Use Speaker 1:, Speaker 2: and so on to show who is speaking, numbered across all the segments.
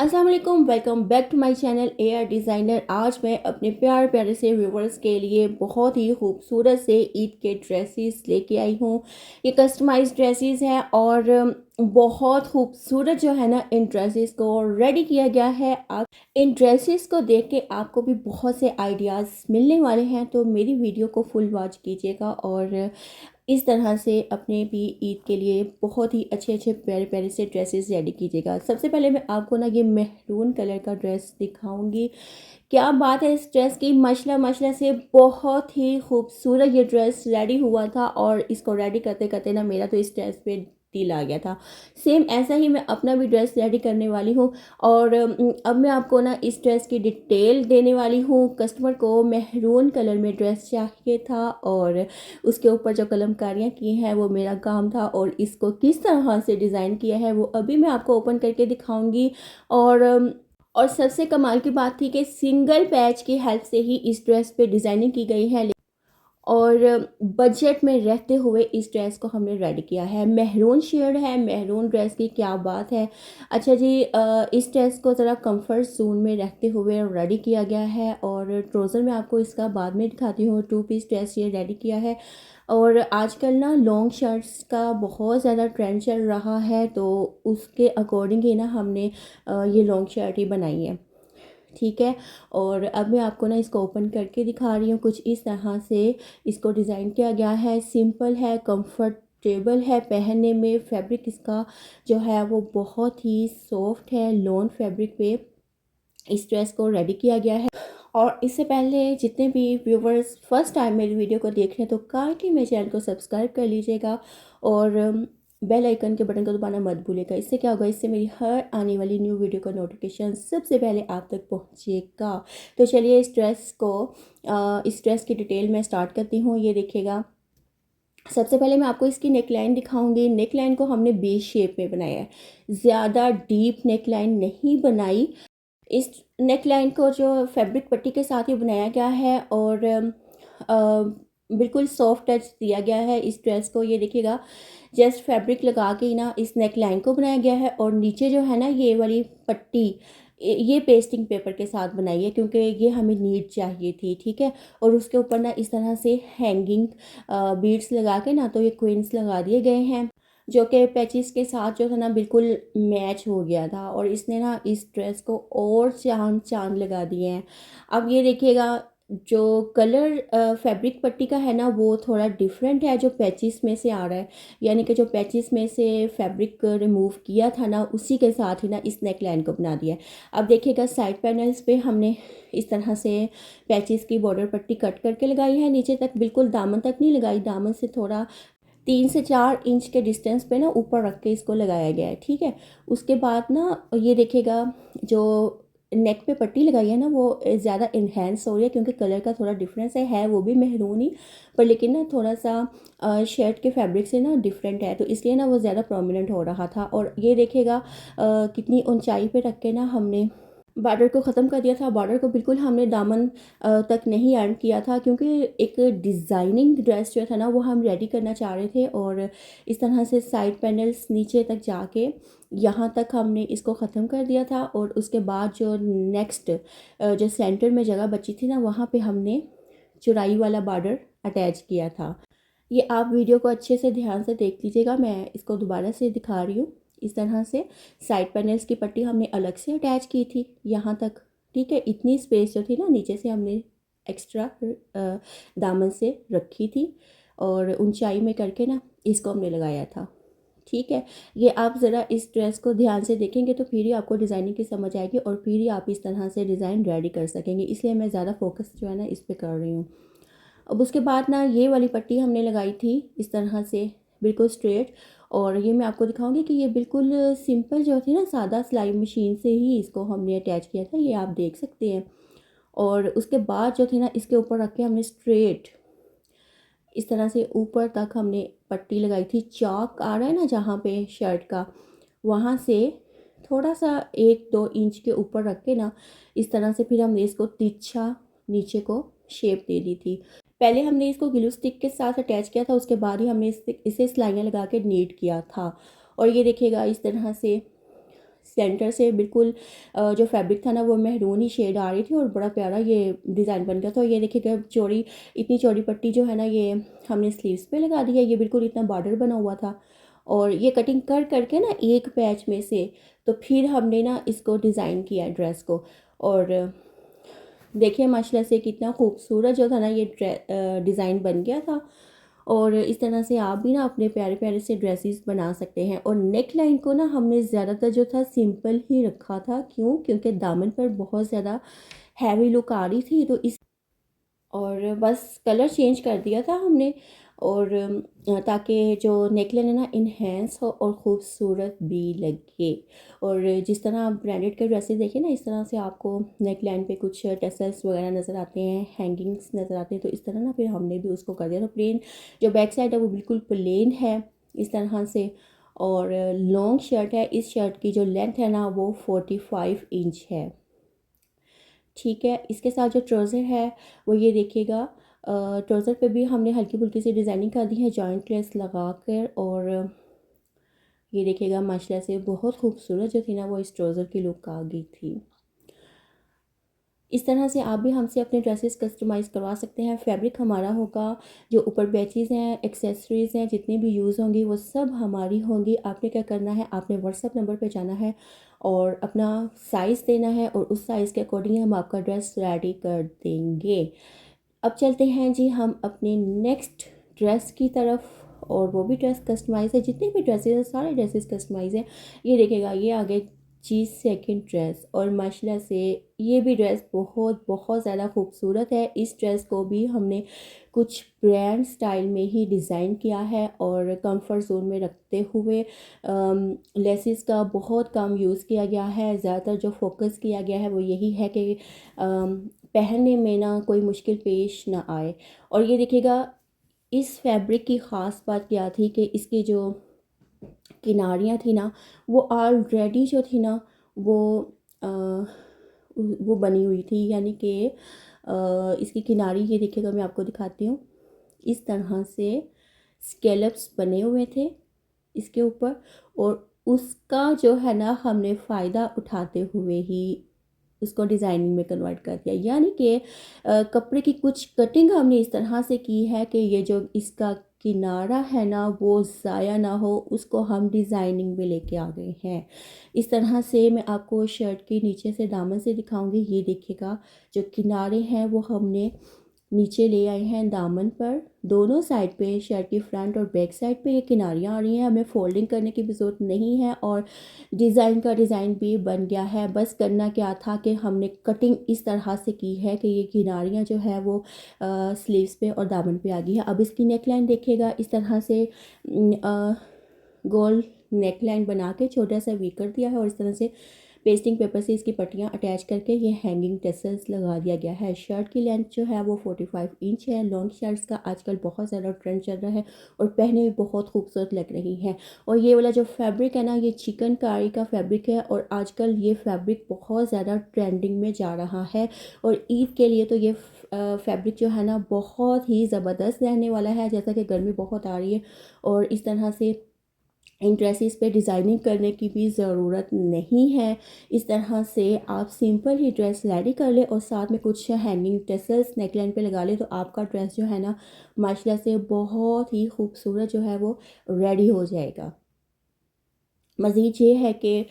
Speaker 1: अस्सलाम वालेकुम, welcome back to my channel AR designer. आज मैं अपने प्यारे प्यारे से व्यूवर्स के लिए बहुत ही खूबसूरत से ईद के ड्रेसेस लेके आई हूँ। ये कस्टमाइज ड्रेसेस हैं और बहुत खूबसूरत जो है ना, इन ड्रेसेस को रेडी किया गया है। आप इन ड्रेसेस को देख के आपको भी बहुत से आइडियाज़ मिलने वाले हैं, तो मेरी वीडियो को फुल वॉच कीजिएगा और इस तरह से अपने भी ईद के लिए बहुत ही अच्छे अच्छे प्यारे प्यारे से ड्रेसेस रेडी कीजिएगा। सबसे पहले मैं आपको ना ये मेहरून कलर का ड्रेस दिखाऊंगी। क्या बात है इस ड्रेस की, माशाल्लाह माशाल्लाह से बहुत ही खूबसूरत ये ड्रेस रेडी हुआ था और इसको रेडी करते करते ना मेरा तो इस ड्रेस पे दिल आ गया था। सेम ऐसा ही मैं अपना भी ड्रेस रेडी करने वाली हूँ और अब मैं आपको ना इस ड्रेस की डिटेल देने वाली हूँ। कस्टमर को मेहरून कलर में ड्रेस चाहिए था और उसके ऊपर जो कलमकारियाँ की हैं वो मेरा काम था और इसको किस तरह से डिज़ाइन किया है वो अभी मैं आपको ओपन करके दिखाऊंगी। और और सबसे कमाल की बात थी कि सिंगल पैच की हेल्प से ही इस ड्रेस पे डिज़ाइनिंग की गई है और बजट में रहते हुए इस ड्रेस को हमने रेडी किया है। मेहरून शेड है, मेहरून ड्रेस की क्या बात है। अच्छा जी, इस ड्रेस को ज़रा कंफर्ट जोन में रहते हुए रेडी किया गया है और ट्राउज़र में आपको इसका बाद में दिखाती हूँ। 2 पीस ड्रेस ये रेडी किया है और आजकल ना लॉन्ग शर्ट्स का बहुत ज़्यादा ट्रेंड चल रहा है, तो उसके अकॉर्डिंग ही ना हमने ये लॉन्ग शर्ट ही बनाई है। ठीक है। और अब मैं आपको ना इसको ओपन करके दिखा रही हूँ। कुछ इस तरह से इसको डिज़ाइन किया गया है। सिंपल है, कंफर्टेबल है पहनने में। फैब्रिक इसका जो है वो बहुत ही सॉफ्ट है। लॉन फैब्रिक पे इस ड्रेस को रेडी किया गया है। और इससे पहले जितने भी व्यूवर्स फर्स्ट टाइम मेरी वीडियो को देख रहे हैं तो काइंडली मेरे चैनल को सब्सक्राइब कर लीजिएगा और बेल आइकन के बटन को दबाना मत भूलिएगा। इससे क्या होगा, इससे मेरी हर आने वाली न्यू वीडियो का नोटिफिकेशन सबसे पहले आप तक पहुंचेगा। तो चलिए इस ड्रेस की डिटेल मैं स्टार्ट करती हूँ। ये देखिएगा, सबसे पहले मैं आपको इसकी नेक लाइन दिखाऊंगी। नेक लाइन को हमने बी शेप में बनाया है, ज़्यादा डीप नेक लाइन नहीं बनाई। इस नेक लाइन को जो फैब्रिक पट्टी के साथ ही बनाया गया है और बिल्कुल सॉफ्ट टच दिया गया है इस ड्रेस को। ये देखिएगा, जस्ट फैब्रिक लगा के ही ना इस नेक लाइन को बनाया गया है और नीचे जो है ना ये वाली पट्टी ये पेस्टिंग पेपर के साथ बनाई है क्योंकि ये हमें नीड चाहिए थी। ठीक है। और उसके ऊपर ना इस तरह से हैंगिंग बीड्स लगा के ना तो ये क्वींस लगा दिए गए हैं जो कि पैचिस के साथ जो था ना बिल्कुल मैच हो गया था और इसने ना इस ड्रेस को और चांद चांद लगा दिए हैं। अब ये देखिएगा, जो कलर फैब्रिक पट्टी का है ना वो थोड़ा डिफरेंट है जो पैचिस में से आ रहा है, यानी कि जो पैचिस में से फैब्रिक रिमूव किया था ना उसी के साथ ही ना इस नेक लाइन को बना दिया है। अब देखिएगा, साइड पैनल्स पे हमने इस तरह से पैचिस की बॉर्डर पट्टी कट करके लगाई है नीचे तक, बिल्कुल दामन तक नहीं लगाई, दामन से थोड़ा 3 से 4 इंच के डिस्टेंस पे ना ऊपर रख के इसको लगाया गया है। ठीक है। उसके बाद ना ये देखिएगा, जो नेक पे पट्टी लगाई है ना वो ज़्यादा इन्हेंस हो रही है क्योंकि कलर का थोड़ा डिफरेंस है वो भी मेहरून ही, पर लेकिन ना थोड़ा सा शर्ट के फैब्रिक से ना डिफरेंट है तो इसलिए ना वो ज़्यादा प्रोमिनेंट हो रहा था। और ये देखिएगा कितनी ऊंचाई पे रख के ना हमने बॉर्डर को ख़त्म कर दिया था। बॉर्डर को बिल्कुल हमने दामन तक नहीं एंड किया था क्योंकि एक डिज़ाइनिंग ड्रेस जो था ना वो हम रेडी करना चाह रहे थे और इस तरह से साइड पैनल्स नीचे तक जाके यहाँ तक हमने इसको ख़त्म कर दिया था। और उसके बाद जो नेक्स्ट जो सेंटर में जगह बची थी ना वहाँ पे हमने चौड़ाई वाला बॉर्डर अटैच किया था। ये आप वीडियो को अच्छे से ध्यान से देख लीजिएगा, मैं इसको दोबारा से दिखा रही हूँ। इस तरह से साइड पैनल्स की पट्टी हमने अलग से अटैच की थी यहाँ तक। ठीक है। इतनी स्पेस जो थी ना नीचे से हमने एक्स्ट्रा दामन से रखी थी और ऊंचाई में करके ना इसको हमने लगाया था। ठीक है। ये आप ज़रा इस ड्रेस को ध्यान से देखेंगे तो फिर ही आपको डिज़ाइनिंग की समझ आएगी और फिर ही आप इस तरह से डिज़ाइन रेडी कर सकेंगे, इसलिए मैं ज़्यादा फोकस जो है ना इस पर कर रही हूँ। अब उसके बाद ना ये वाली पट्टी हमने लगाई थी इस तरह से बिल्कुल स्ट्रेट, और ये मैं आपको दिखाऊंगी कि ये बिल्कुल सिंपल जो थी ना सादा सिलाई मशीन से ही इसको हमने अटैच किया था, ये आप देख सकते हैं। और उसके बाद जो थी ना इसके ऊपर रख के हमने स्ट्रेट इस तरह से ऊपर तक हमने पट्टी लगाई थी। चौक आ रहा है ना जहाँ पे शर्ट का, वहाँ से थोड़ा सा 1-2 इंच के ऊपर रख के ना इस तरह से फिर हमने इसको तिरछा नीचे को शेप दे दी थी। पहले हमने इसको ग्लू स्टिक के साथ अटैच किया था, उसके बाद ही हमने इसे सिलाइयाँ लगा के नीट किया था। और ये देखिएगा, इस तरह से सेंटर से बिल्कुल जो फैब्रिक था ना वो मैरून शेड आ रही थी और बड़ा प्यारा ये डिज़ाइन बन गया। तो ये देखिएगा चौड़ी, इतनी चौड़ी पट्टी जो है ना ये हमने स्लीव्स पे लगा दी है। ये बिल्कुल इतना बॉर्डर बना हुआ था और ये कटिंग कर करके ना एक पैच में से तो फिर हमने ना इसको डिज़ाइन किया ड्रेस को। और देखिए माशाल्लाह से कितना खूबसूरत जो था ना ये डिज़ाइन बन गया था। और इस तरह से आप भी ना अपने प्यारे प्यारे से ड्रेसेस बना सकते हैं। और नेक लाइन को ना हमने ज़्यादातर जो था सिंपल ही रखा था, क्यों? क्योंकि दामन पर बहुत ज़्यादा हैवी लुक आ रही थी तो इस और बस कलर चेंज कर दिया था हमने। और ताकि जो नेकलाइन है ना इन्हेंस हो और ख़ूबसूरत भी लगे। और जिस तरह आप ब्रांडेड के ड्रेसेस देखिए ना इस तरह से आपको नेकलाइन पे कुछ टसल्स वगैरह नज़र आते हैं, हैंगिंग्स नज़र आते हैं। तो इस तरह ना फिर हमने भी उसको कर दिया। तो प्लेन जो बैक साइड है वो बिल्कुल प्लेन है इस तरह से। और लॉन्ग शर्ट है, इस शर्ट की जो लेंथ है ना वो 45 इंच है। ठीक है, इसके साथ जो ट्राउज़र है वो ये देखिएगा, ट्राउज़र पे भी हमने हल्की फुल्की सी डिज़ाइनिंग कर दी है जॉइंट लेस लगा कर। और ये देखिएगा माशाल्लाह से बहुत खूबसूरत जो थी ना वो इस ट्राउज़र की लुक आ गई थी। इस तरह से आप भी हमसे अपने ड्रेसेस कस्टमाइज़ करवा सकते हैं। फैब्रिक हमारा होगा, जो ऊपर बैचेज़ हैं, एक्सेसरीज़ हैं, जितनी भी यूज़ होंगी वो सब हमारी होंगी। आपने क्या करना है, आपने व्हाट्सएप नंबर पे जाना है और अपना साइज़ देना है और उस साइज़ के अकॉर्डिंग हम आपका ड्रेस रेडी कर देंगे। अब चलते हैं जी हम अपने नेक्स्ट ड्रेस की तरफ। और वो भी ड्रेस कस्टमाइज़ है, जितनी भी ड्रेसेस हैं सारे ड्रेसेस कस्टमाइज़ हैं। ये देखिएगा ये आगे जी सेकंड ड्रेस, और माशाल्लाह से ये भी ड्रेस बहुत बहुत ज़्यादा खूबसूरत है। इस ड्रेस को भी हमने कुछ ब्रांड स्टाइल में ही डिज़ाइन किया है और कंफर्ट जोन में रखते हुए लेसिस का बहुत कम यूज़ किया गया है। ज़्यादातर जो फोकस किया गया है वो यही है कि पहनने में ना कोई मुश्किल पेश ना आए। और ये देखिएगा इस फैब्रिक की ख़ास बात क्या थी कि इसकी जो किनारियाँ थी ना वो ऑलरेडी जो थी ना वो अ, वो बनी हुई थी, यानी कि इसकी किनारी ये देखिएगा मैं आपको दिखाती हूँ। इस तरह से स्केलप्स बने हुए थे इसके ऊपर। और उसका जो है ना हमने फ़ायदा उठाते हुए ही उसको डिज़ाइनिंग में कन्वर्ट कर दिया। यानी कि कपड़े की कुछ कटिंग हमने इस तरह से की है कि ये जो इसका किनारा है ना वो ज़ाया ना हो, उसको हम डिज़ाइनिंग में लेके आ गए हैं। इस तरह से मैं आपको शर्ट के नीचे से दामन से दिखाऊंगी। ये देखिएगा जो किनारे हैं वो हमने नीचे ले आए हैं दामन पर। दोनों साइड पे शर्ट की फ्रंट और बैक साइड पे ये किनारियाँ आ रही हैं, हमें फोल्डिंग करने की भी ज़रूरत नहीं है। और डिज़ाइन का डिज़ाइन भी बन गया है। बस करना क्या था कि हमने कटिंग इस तरह से की है कि ये किनारियाँ जो है वो स्लीव्स पे और दामन पे आ गई है। अब इसकी नेक लाइन देखिएगा इस तरह से गोल नेक लाइन बना के छोटा सा वी कर दिया है और इस तरह से पेस्टिंग पेपर से इसकी पट्टियाँ अटैच करके ये हैंगिंग टेसल्स लगा दिया गया है। शर्ट की लेंथ जो है वो 45 इंच है। लॉन्ग शर्ट्स का आजकल बहुत ज़्यादा ट्रेंड चल रहा है और पहने में बहुत खूबसूरत लग रही हैं। और ये वाला जो फैब्रिक है ना ये चिकनकारी का फैब्रिक है और आजकल ये फैब्रिक बहुत ज़्यादा ट्रेंडिंग में जा रहा है। और ईद के लिए तो ये फैब्रिक जो है ना बहुत ही ज़बरदस्त रहने वाला है। जैसा कि गर्मी बहुत आ रही है और इस तरह से इन ड्रेसेस पे डिज़ाइनिंग करने की भी ज़रूरत नहीं है। इस तरह से आप सिंपल ही ड्रेस रेडी कर ले और साथ में कुछ हैंगिंग टेसल्स नेकलाइन पे लगा ले तो आपका ड्रेस जो है ना माशाल्लाह से बहुत ही खूबसूरत जो है वो रेडी हो जाएगा। मज़ीद ये है कि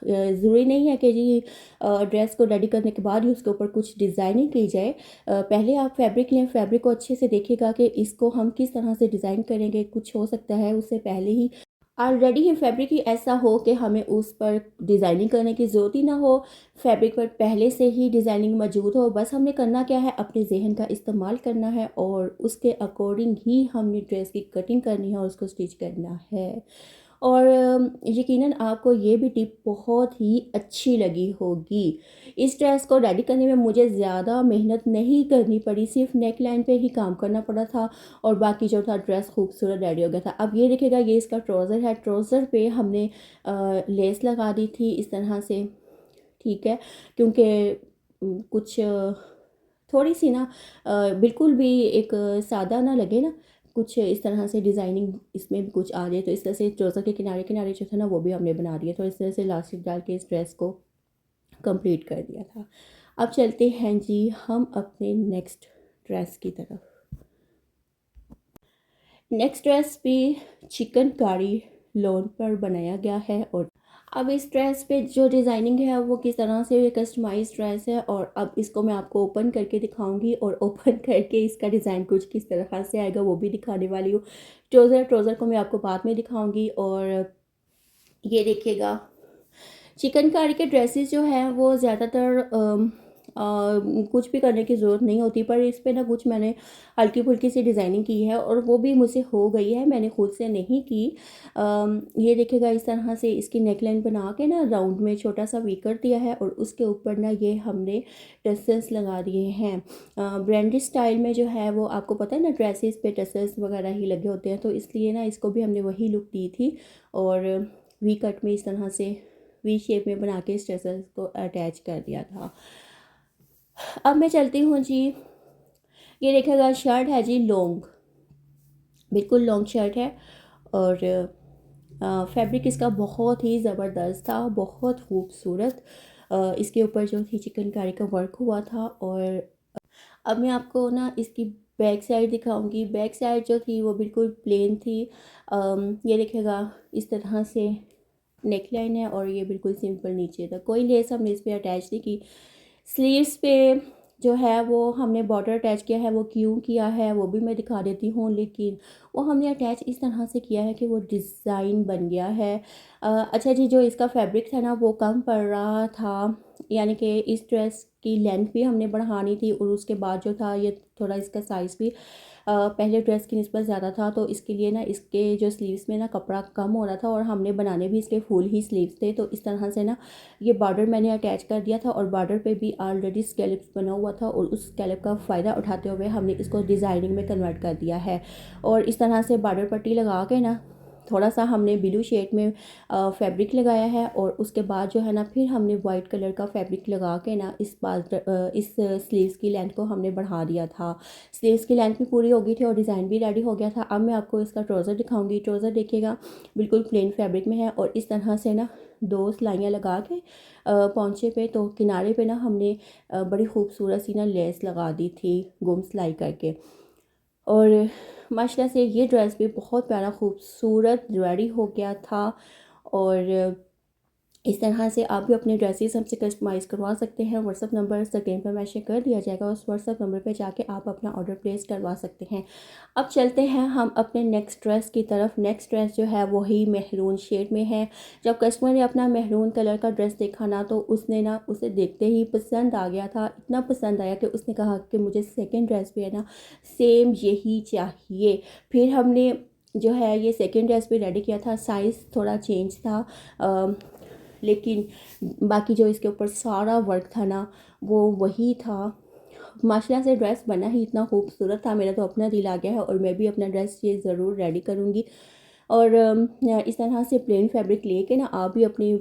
Speaker 1: ज़रूरी नहीं है कि जी ड्रेस को रेडी करने के बाद ही उसके ऊपर कुछ डिज़ाइनिंग की जाए। पहले आप फैब्रिक लें, फैब्रिक को अच्छे से देखिएगा कि इसको हम किस तरह से डिज़ाइन करेंगे। कुछ हो सकता है उससे पहले ही ऑलरेडी ही फैब्रिक ही ऐसा हो कि हमें उस पर डिज़ाइनिंग करने की ज़रूरत ही ना हो। फैब्रिक पर पहले से ही डिज़ाइनिंग मौजूद हो। बस हमने करना क्या है, अपने ज़हन का इस्तेमाल करना है और उसके अकॉर्डिंग ही हमने ड्रेस की कटिंग करनी है और उसको स्टिच करना है। और यकीनन आपको ये भी टिप बहुत ही अच्छी लगी होगी। इस ड्रेस को रेडी करने में मुझे ज़्यादा मेहनत नहीं करनी पड़ी, सिर्फ नेक लाइन पे ही काम करना पड़ा था और बाकी जो था ड्रेस खूबसूरत रेडी हो गया था। अब ये देखिएगा ये इसका ट्राउज़र है, ट्राउज़र पे हमने लेस लगा दी थी इस तरह से। ठीक है, क्योंकि कुछ थोड़ी सी ना बिल्कुल भी एक सादा ना लगे ना, कुछ इस तरह से डिज़ाइनिंग इसमें भी कुछ आ जाए, तो इस तरह से ट्राउज़र के किनारे किनारे जो था ना वो भी हमने बना दिया, तो इस तरह से इलास्टिक डाल के इस ड्रेस को कंप्लीट कर दिया था। अब चलते हैं जी हम अपने नेक्स्ट ड्रेस की तरफ। नेक्स्ट ड्रेस भी चिकनकारी लॉन पर बनाया गया है, और अब इस ड्रेस पे जो डिज़ाइनिंग है वो किस तरह से ये कस्टमाइज़ ड्रेस है, और अब इसको मैं आपको ओपन करके दिखाऊंगी, और ओपन करके इसका डिज़ाइन कुछ किस तरह से आएगा वो भी दिखाने वाली हूँ। ट्राउज़र को मैं आपको बाद में दिखाऊंगी। और ये देखिएगा, चिकनकारी के ड्रेसेस जो हैं वो ज़्यादातर कुछ भी करने की ज़रूरत नहीं होती, पर इस पे ना कुछ मैंने हल्की फुल्की सी डिज़ाइनिंग की है, और वो भी मुझसे हो गई है, मैंने खुद से नहीं की। ये देखिएगा, इस तरह से इसकी नेकलाइन बना के ना राउंड में छोटा सा वी कर दिया है, और उसके ऊपर ना ये हमने टसल्स लगा दिए हैं। ब्रांडेड स्टाइल में जो है वो आपको पता है ना, ड्रेसेस पे टसल्स वगैरह ही लगे होते हैं, तो इसलिए ना इसको भी हमने वही लुक दी थी, और वी कट में इस तरह से वी शेप में बना के स्ट्रेसर्स को अटैच कर दिया था। अब मैं चलती हूँ जी, ये देखिएगा शर्ट है जी लॉन्ग, बिल्कुल लॉन्ग शर्ट है, और फैब्रिक इसका बहुत ही ज़बरदस्त था, बहुत खूबसूरत। इसके ऊपर जो थी चिकनकारी का वर्क हुआ था। और अब मैं आपको ना इसकी बैक साइड दिखाऊंगी। बैक साइड जो थी वो बिल्कुल प्लेन थी। ये देखिएगा, इस तरह से नेकलाइन है, और ये बिल्कुल सिंपल नीचे तक, कोई लेस हमने इस पर अटैच नहीं की। स्लीव्स पे जो है वो हमने बॉर्डर अटैच किया है, वो क्यों किया है वो भी मैं दिखा देती हूँ, लेकिन वो हमने अटैच इस तरह से किया है कि वो डिज़ाइन बन गया है। अच्छा जी, जो इसका फैब्रिक था ना वो कम पड़ रहा था, यानी कि इस ड्रेस की लेंथ भी हमने बढ़ानी थी, और उसके बाद जो था ये थोड़ा इसका साइज़ भी पहले ड्रेस की निस्बत ज़्यादा था, तो इसके लिए ना इसके जो स्लीव्स में ना कपड़ा कम हो रहा था, और हमने बनाने भी इसके फुल ही स्लीव्स थे, तो इस तरह से ना ये बॉर्डर मैंने अटैच कर दिया था, और बॉर्डर पे भी ऑलरेडी स्कैलप्स बना हुआ था, और उस स्कैलप का फ़ायदा उठाते हुए हमने इसको डिज़ाइनिंग में कन्वर्ट कर दिया है। और इस तरह से बॉर्डर पट्टी लगा के ना थोड़ा सा हमने ब्लू शेड में फैब्रिक लगाया है, और उसके बाद जो है ना फिर हमने वाइट कलर का फैब्रिक लगा के ना इस स्लीव्स की लेंथ को हमने बढ़ा दिया था। स्लीव्स की लेंथ भी पूरी हो गई थी, और डिज़ाइन भी रेडी हो गया था। अब मैं आपको इसका ट्राउज़र दिखाऊंगी। ट्राउज़र देखिएगा, बिल्कुल प्लेन फैब्रिक में है, और इस तरह से ना 2 सिलाइयाँ लगा के पौंचे पे, तो किनारे पे ना हमने बड़ी खूबसूरत सी ना लेस लगा दी थी गुम सिलाई करके। और माशाल्लाह से ये ड्रेस भी बहुत प्यारा खूबसूरत रेडी हो गया था। और इस तरह से आप भी अपने ड्रेसेस हमसे कस्टमाइज़ करवा सकते हैं। व्हाट्सअप नंबर स्क्रीन पर मैंशन कर दिया जाएगा, उस व्हाट्सअप नंबर पर जाके आप अपना ऑर्डर प्लेस करवा सकते हैं। अब चलते हैं हम अपने नेक्स्ट ड्रेस की तरफ। नेक्स्ट ड्रेस जो है वही मेहरून शेड में है। जब कस्टमर ने अपना मेहरून कलर का ड्रेस देखा ना, तो उसने ना उसे देखते ही पसंद आ गया था। इतना पसंद आया कि उसने कहा कि मुझे सेकेंड ड्रेस भी है ना सेम यही चाहिए। फिर हमने जो है ये सेकेंड ड्रेस भी रेडी किया था। साइज़ थोड़ा चेंज था, लेकिन बाकी जो इसके ऊपर सारा वर्क था ना वो वही था। माशाल्लाह से ड्रेस बना ही इतना खूबसूरत था, मेरा तो अपना दिल आ गया है, और मैं भी अपना ड्रेस ये ज़रूर रेडी करूँगी। और इस तरह से प्लेन फैब्रिक लेके ना आप भी अपनी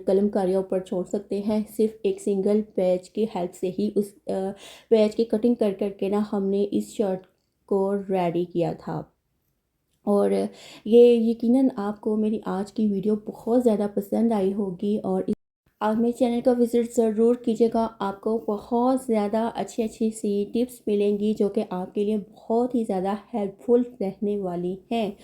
Speaker 1: कलमकारियाँ ऊपर छोड़ सकते हैं। सिर्फ एक सिंगल पैच की हेल्प से ही उस पैच की कटिंग कर करके ना हमने इस शर्ट को रेडी किया था। और ये यकीनन आपको मेरी आज की वीडियो बहुत ज़्यादा पसंद आई होगी, और आप मेरे चैनल का विज़िट ज़रूर कीजिएगा। आपको बहुत ज़्यादा अच्छी अच्छी सी टिप्स मिलेंगी जो कि आपके लिए बहुत ही ज़्यादा हेल्पफुल रहने वाली हैं।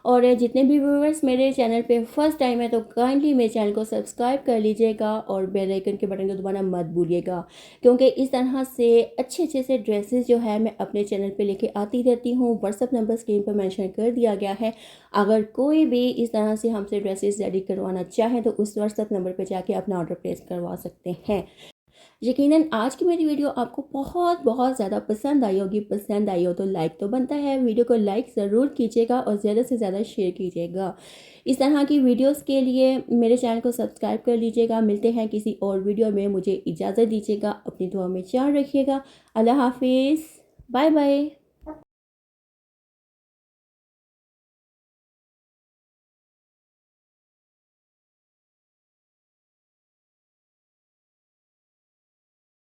Speaker 1: और जितने भी व्यूअर्स मेरे चैनल पे फर्स्ट टाइम है तो काइंडली मेरे चैनल को सब्सक्राइब कर लीजिएगा, और बेल आइकन के बटन को दबाना मत भूलिएगा, क्योंकि इस तरह से अच्छे अच्छे से ड्रेसेस जो है मैं अपने चैनल पे लेके आती रहती हूँ। व्हाट्सअप नंबर स्क्रीन पर मेंशन कर दिया गया है। अगर कोई भी इस तरह से हमसे ड्रेसेस रेडी करवाना चाहे तो उस व्हाट्सअप नंबर पर जाके अपना ऑर्डर प्लेस करवा सकते हैं। यकीनन आज की मेरी वीडियो आपको बहुत बहुत ज़्यादा पसंद आई होगी। पसंद आई हो तो लाइक तो बनता है, वीडियो को लाइक ज़रूर कीजिएगा, और ज़्यादा से ज़्यादा शेयर कीजिएगा। इस तरह की वीडियोस के लिए मेरे चैनल को सब्सक्राइब कर लीजिएगा। मिलते हैं किसी और वीडियो में, मुझे इजाज़त दीजिएगा। अपनी दुआ में ख्याल रखिएगा। अल्लाह हाफिज़, बाय बाय।